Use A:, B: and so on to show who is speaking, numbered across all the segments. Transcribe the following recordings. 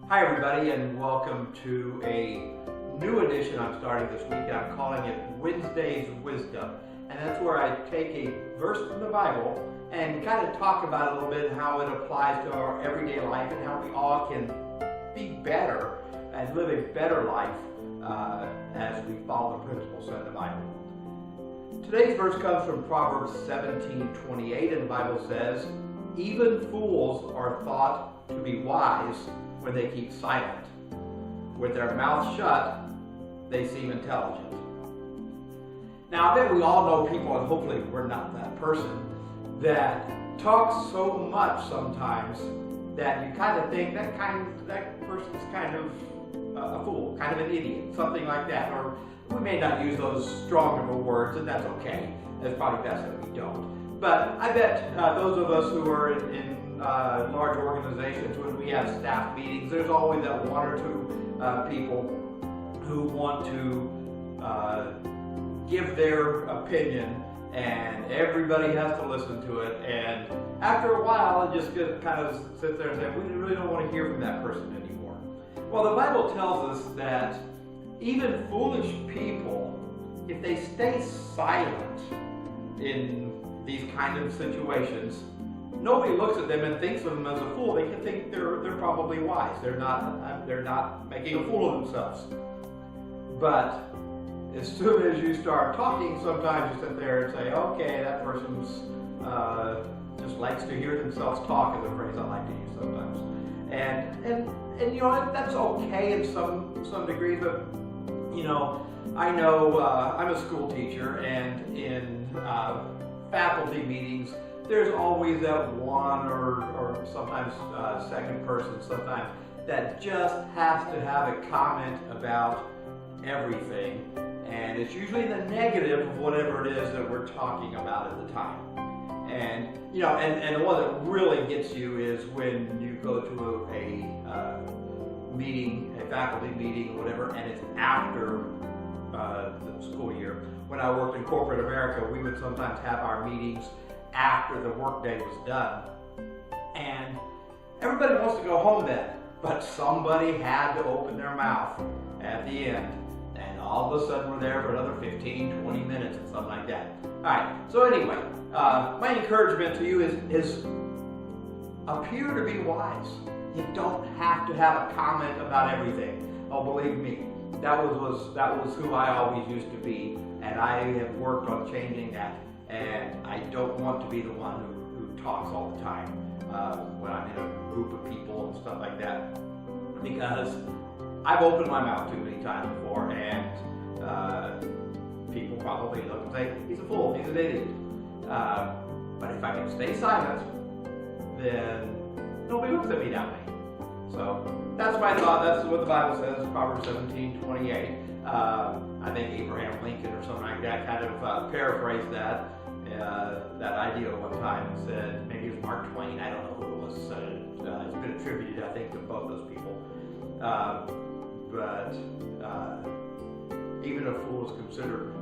A: Hi everybody, and welcome to a new edition I'm starting this week, and I'm calling it Wednesday's Wisdom. And that's where I take a verse from the Bible and kind of talk about it a little bit, how it applies to our everyday life and how we all can be better and live a better life as we follow the principles in the Bible. Today's verse comes from Proverbs 17:28, and the Bible says, "Even fools are thought to be wise when they keep silent. With their mouths shut, they seem intelligent." Now, I bet we all know people, and hopefully we're not that person, that talks so much sometimes that you kind of think that person's kind of a fool, kind of an idiot, something like that. Or we may not use those strong of words, and that's okay. It's probably best that we don't. But I bet those of us who are in large organizations, when we have staff meetings, there's always that one or two people who want to give their opinion, and everybody has to listen to it. And after a while, it just kind of sits there and says, we really don't want to hear from that person anymore. Well, the Bible tells us that even foolish people, if they stay silent in these kind of situations, nobody looks at them and thinks of them as a fool. They can think they're probably wise. They're not making a fool of themselves. But as soon as you start talking, sometimes you sit there and say, okay, that person's just likes to hear themselves talk, is a phrase I like to use sometimes. And you know, that's okay in some degree, but you know, I know I'm a school teacher, and in faculty meetings, there's always that one or sometimes second person sometimes that just has to have a comment about everything, and it's usually the negative of whatever it is that we're talking about at the time. And you know, and the one that really gets you is when you go to a meeting, a faculty meeting, whatever, and it's after the school year. When I worked in corporate America, we would sometimes have our meetings after the workday was done, and everybody wants to go home then, but somebody had to open their mouth at the end, and all of a sudden we're there for another 15, 20 minutes and something like that. Alright, so anyway, my encouragement to you is appear to be wise. You don't have to have a comment about everything. Oh, believe me, that was who I always used to be, and I have worked on changing that. And I don't want to be the one who talks all the time when I'm in a group of people and stuff like that, because I've opened my mouth too many times before, and people probably look and say, he's a fool, he's an idiot. But if I can stay silent, then nobody looks at me that way. So that's my thought. That's what the Bible says, Proverbs 17:28. I think Abraham Lincoln or something like that kind of paraphrased that idea one time and said, maybe it was Mark Twain, I don't know who it was. It's been attributed, I think, to both those people. But even a fool is considered,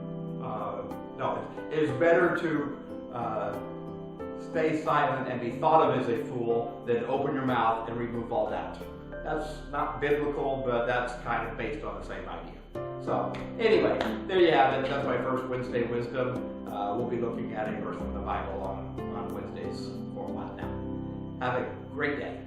A: it is better to stay silent and be thought of as a fool than open your mouth and remove all doubt. That's not biblical, but that's kind of based on the same idea. So, anyway, there you have it. That's my first Wednesday Wisdom. We'll be looking at a verse from the Bible on Wednesdays for a while now. Have a great day.